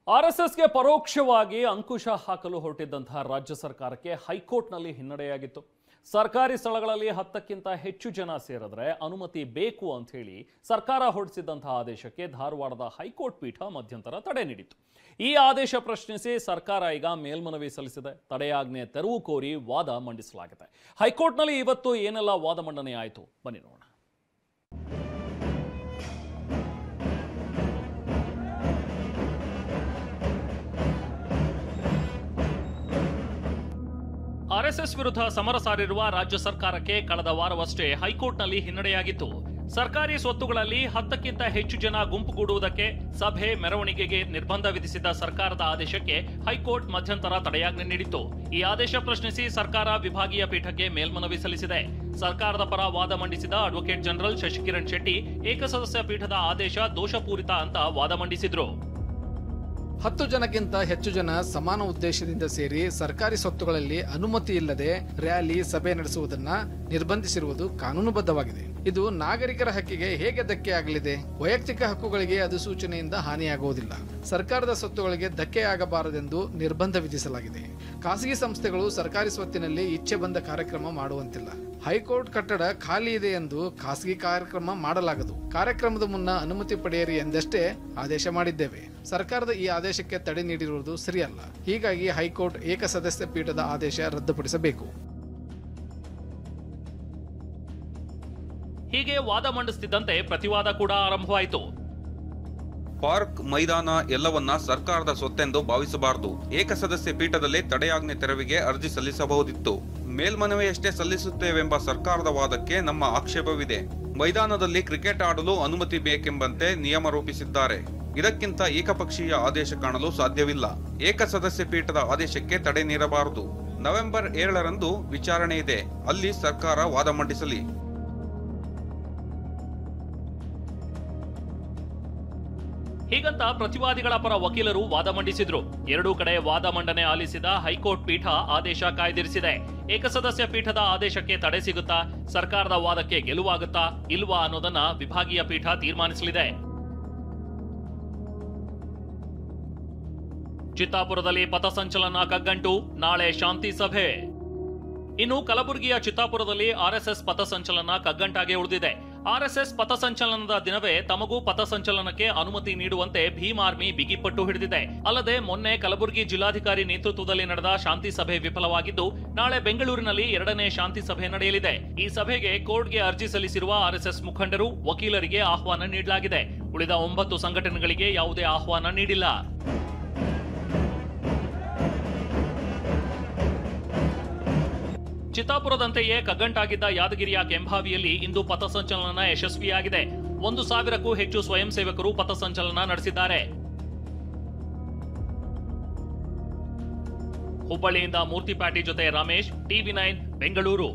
ಆರ್ಎಸ್ಎಸ್ಗೆ ಪರೋಕ್ಷವಾಗಿ ಅಂಕುಶ ಹಾಕಲು ಹೊರಟಿದ್ದಂತಹ ರಾಜ್ಯ ಸರ್ಕಾರಕ್ಕೆ ಹೈಕೋರ್ಟ್ನಲ್ಲಿ ಹಿನ್ನಡೆಯಾಗಿತ್ತು. ಸರ್ಕಾರಿ ಸ್ಥಳಗಳಲ್ಲಿ 10ಕ್ಕಿಂತ ಹೆಚ್ಚು ಜನ ಸೇರಿದ್ರೆ ಅನುಮತಿ ಬೇಕು ಅಂತ ಹೇಳಿ ಸರ್ಕಾರ ಹೊರಡಿಸಿದಂತಹ ಆದೇಶಕ್ಕೆ ಧಾರವಾಡದ ಹೈಕೋರ್ಟ್ ಪೀಠ ಮಧ್ಯಂತರ ತಡೆ ನೀಡಿತು. ಈ ಆದೇಶ ಪ್ರಶ್ನಿಸಿ ಸರ್ಕಾರ ಈಗ ಮೇಲ್ಮನವಿ ಸಲ್ಲಿಸಿದೆ. ತಡೆಯಾಜ್ಞೆ ತೆರವು ಕೋರಿ ವಾದ ಮಂಡಿಸಲಾಗಿದೆ. ಹೈಕೋರ್ಟ್ನಲ್ಲಿ ಇವತ್ತು ಏನೆಲ್ಲ ವಾದ ಮಂಡನೆ ಆಯಿತು ಬನ್ನಿ ನೋಡೋಣ. ಆರ್ಎಸ್ಎಸ್ ವಿರುದ್ಧ ಸಮರ ಸಾರಿರುವ ರಾಜ್ಯ ಸರ್ಕಾರಕ್ಕೆ ಕಳೆದ ವಾರವಷ್ಟೇ ಹೈಕೋರ್ಟ್ನಲ್ಲಿ ಹಿನ್ನಡೆಯಾಗಿತ್ತು. ಸರ್ಕಾರಿ ಸ್ವತ್ತುಗಳಲ್ಲಿ 10ಕ್ಕಿಂತ ಹೆಚ್ಚು ಜನ ಗುಂಪುಗೂಡುವುದಕ್ಕೆ ಸಭೆ ಮೆರವಣಿಗೆಗೆ ನಿರ್ಬಂಧ ವಿಧಿಸಿದ ಸರ್ಕಾರದ ಆದೇಶಕ್ಕೆ ಹೈಕೋರ್ಟ್ ಮಧ್ಯಂತರ ತಡೆಯಾಜ್ಞೆ ನೀಡಿತ್ತು. ಈ ಆದೇಶ ಪ್ರಶ್ನಿಸಿ ಸರ್ಕಾರ ವಿಭಾಗೀಯ ಪೀಠಕ್ಕೆ ಮೇಲ್ಮನವಿ ಸಲ್ಲಿಸಿದೆ. ಸರ್ಕಾರದ ಪರ ವಾದ ಮಂಡಿಸಿದ ಅಡ್ವೊಕೇಟ್ ಜನರಲ್ ಶಶಿಕಿರಣ್ ಶೆಟ್ಟಿ ಏಕಸದಸ್ಯ ಪೀಠದ ಆದೇಶ ದೋಷಪೂರಿತ ಅಂತ ವಾದ ಮಂಡಿಸಿದ್ರು. 10 ಜನಕ್ಕಿಂತ ಹೆಚ್ಚು ಜನ ಸಮಾನ ಉದ್ದೇಶದಿಂದ ಸೇರಿ ಸರ್ಕಾರಿ ಸ್ವತ್ತುಗಳಲ್ಲಿ ಅನುಮತಿ ಇಲ್ಲದೆ ರ್ಯಾಲಿ ಸಭೆ ನಡೆಸುವುದನ್ನ ನಿರ್ಬಂಧಿಸಿರುವುದು ಕಾನೂನುಬದ್ಧವಾಗಿದೆ. ಇದು ನಾಗರಿಕರ ಹಕ್ಕಿಗೆ ಹೇಗೆ ಧಕ್ಕೆ ಆಗಲಿದೆ? ವೈಯಕ್ತಿಕ ಹಕ್ಕುಗಳಿಗೆ ಅಧಿಸೂಚನೆಯಿಂದ ಹಾನಿಯಾಗುವುದಿಲ್ಲ. ಸರ್ಕಾರದ ಸ್ವತ್ತುಗಳಿಗೆ ಧಕ್ಕೆಯಾಗಬಾರದೆಂದು ನಿರ್ಬಂಧ ವಿಧಿಸಲಾಗಿದೆ. ಖಾಸಗಿ ಸಂಸ್ಥೆಗಳು ಸರ್ಕಾರಿ ಸ್ವತ್ತಿನಲ್ಲಿ ಇಚ್ಛೆ ಬಂದ ಕಾರ್ಯಕ್ರಮ ಮಾಡುವಂತಿಲ್ಲ. ಹೈಕೋರ್ಟ್ ಕಟ್ಟಡ ಖಾಲಿ ಇದೆ ಎಂದು ಖಾಸಗಿ ಕಾರ್ಯಕ್ರಮ ಮಾಡಲಾಗದು. ಕಾರ್ಯಕ್ರಮದ ಮುನ್ನ ಅನುಮತಿ ಪಡೆಯಿರಿ ಎಂದಷ್ಟೇ ಆದೇಶ ಮಾಡಿದ್ದೇವೆ. ಸರ್ಕಾರದ ಈ ಆದೇಶಕ್ಕೆ ತಡೆ ನೀಡಿರುವುದು ಸರಿಯಲ್ಲ. ಹೀಗಾಗಿ ಹೈಕೋರ್ಟ್ ಏಕಸದಸ್ಯ ಪೀಠದ ಆದೇಶ ರದ್ದುಪಡಿಸಬೇಕು. ಹೀಗೆ ವಾದ ಮಂಡಿಸುತ್ತಿದ್ದಂತೆ ಪ್ರತಿವಾದ ಕೂಡ ಆರಂಭವಾಯಿತು. ಪಾರ್ಕ್, ಮೈದಾನ ಎಲ್ಲವನ್ನ ಸರ್ಕಾರದ ಸ್ವತ್ತೆಂದು ಭಾವಿಸಬಾರದು. ಏಕಸದಸ್ಯ ಪೀಠದಲ್ಲೇ ತಡೆಯಾಜ್ಞೆ ತೆರವಿಗೆ ಅರ್ಜಿ ಸಲ್ಲಿಸಬಹುದಿತ್ತು. ಮೇಲ್ಮನವಿಯಷ್ಟೇ ಸಲ್ಲಿಸುತ್ತೇವೆಂಬ ಸರ್ಕಾರದ ವಾದಕ್ಕೆ ನಮ್ಮ ಆಕ್ಷೇಪವಿದೆ. ಮೈದಾನದಲ್ಲಿ ಕ್ರಿಕೆಟ್ ಆಡಲು ಅನುಮತಿ ಬೇಕೆಂಬಂತೆ ನಿಯಮ ರೂಪಿಸಿದ್ದಾರೆ. ಇದಕ್ಕಿಂತ ಏಕಪಕ್ಷೀಯ ಆದೇಶ ಕಾಣಲು ಸಾಧ್ಯವಿಲ್ಲ. ಏಕಸದಸ್ಯ ಪೀಠದ ಆದೇಶಕ್ಕೆ ತಡೆ ನೀಡಬಾರದು. ನವೆಂಬರ್ 7ರಂದು ವಿಚಾರಣೆ ಇದೆ. ಅಲ್ಲಿ ಸರ್ಕಾರ ವಾದ ಮಂಡಿಸಲಿ. ಹೀಗಂತ ಪ್ರತಿವಾದಿಗಳ ಪರ ವಕೀಲರು ವಾದ ಮಂಡಿಸಿದ್ರು. ಎರಡೂ ಕಡೆ ವಾದ ಮಂಡನೆ ಆಲಿಸಿದ ಹೈಕೋರ್ಟ್ ಪೀಠ ಆದೇಶ ಕಾಯ್ದಿರಿಸಿದೆ. ಏಕಸದಸ್ಯ ಪೀಠದ ಆದೇಶಕ್ಕೆ ತಡೆ ಸಿಗುತ್ತಾ, ಸರ್ಕಾರದ ವಾದಕ್ಕೆ ಗೆಲುವಾಗುತ್ತಾ ಇಲ್ವಾ ಅನ್ನೋದನ್ನ ವಿಭಾಗೀಯ ಪೀಠ ತೀರ್ಮಾನಿಸಲಿದೆ. ಚಿತ್ತಾಪುರದಲ್ಲಿ ಪಥಸಂಚಲನ ಕಗ್ಗಂಟು, ನಾಳೆ ಶಾಂತಿ ಸಭೆ. ಇನ್ನು ಕಲಬುರಗಿಯ ಚಿತ್ತಾಪುರದಲ್ಲಿ ಆರ್ಎಸ್ಎಸ್ ಪಥಸಂಚಲನ ಕಗ್ಗಂಟಾಗೆ ಉಳಿದಿದೆ. ಆರ್ಎಸ್ಎಸ್ ಪಥಸಂಚಲನದ ದಿನವೇ ತಮಗೂ ಪಥಸಂಚಲನಕ್ಕೆ ಅನುಮತಿ ನೀಡುವಂತೆ ಭೀಮ್ ಆರ್ಮಿ ಬಿಗಿಪಟ್ಟು ಹಿಡಿದಿದೆ. ಅಲ್ಲದೆ ಮೊನ್ನೆ ಕಲಬುರಗಿ ಜಿಲ್ಲಾಧಿಕಾರಿ ನೇತೃತ್ವದಲ್ಲಿ ನಡೆದ ಶಾಂತಿ ಸಭೆ ವಿಫಲವಾಗಿದ್ದು, ನಾಳೆ ಬೆಂಗಳೂರಿನಲ್ಲಿ 2ನೇ ಶಾಂತಿ ಸಭೆ ನಡೆಯಲಿದೆ. ಈ ಸಭೆಗೆ ಕೋರ್ಟ್ಗೆ ಅರ್ಜಿ ಸಲ್ಲಿಸಿರುವ ಆರ್ಎಸ್ಎಸ್ ಮುಖಂಡರು, ವಕೀಲರಿಗೆ ಆಹ್ವಾನ ನೀಡಲಾಗಿದೆ. ಉಳಿದ 9 ಸಂಘಟನೆಗಳಿಗೆ ಯಾವುದೇ ಆಹ್ವಾನ ನೀಡಿಲ್ಲ. ಚಿತ್ತಾಪುರದಂತೆಯೇ ಕಗ್ಗಂಟಾಗಿದ್ದ ಯಾದಗಿರಿಯ ಕೆಂಭಾವಿಯಲ್ಲಿ ಇಂದು ಪಥಸಂಚಲನ ಯಶಸ್ವಿಯಾಗಿದೆ. 1,000ಕ್ಕೂ ಹೆಚ್ಚು ಸ್ವಯಂ ಸೇವಕರು ಪಥಸಂಚಲನ ನಡೆಸಿದ್ದಾರೆ. ಹುಬ್ಬಳ್ಳಿಯಿಂದ ಮೂರ್ತಿ ಪ್ಯಾಟಿ ಜೊತೆ ರಮೇಶ್, TV9 ಬೆಂಗಳೂರು.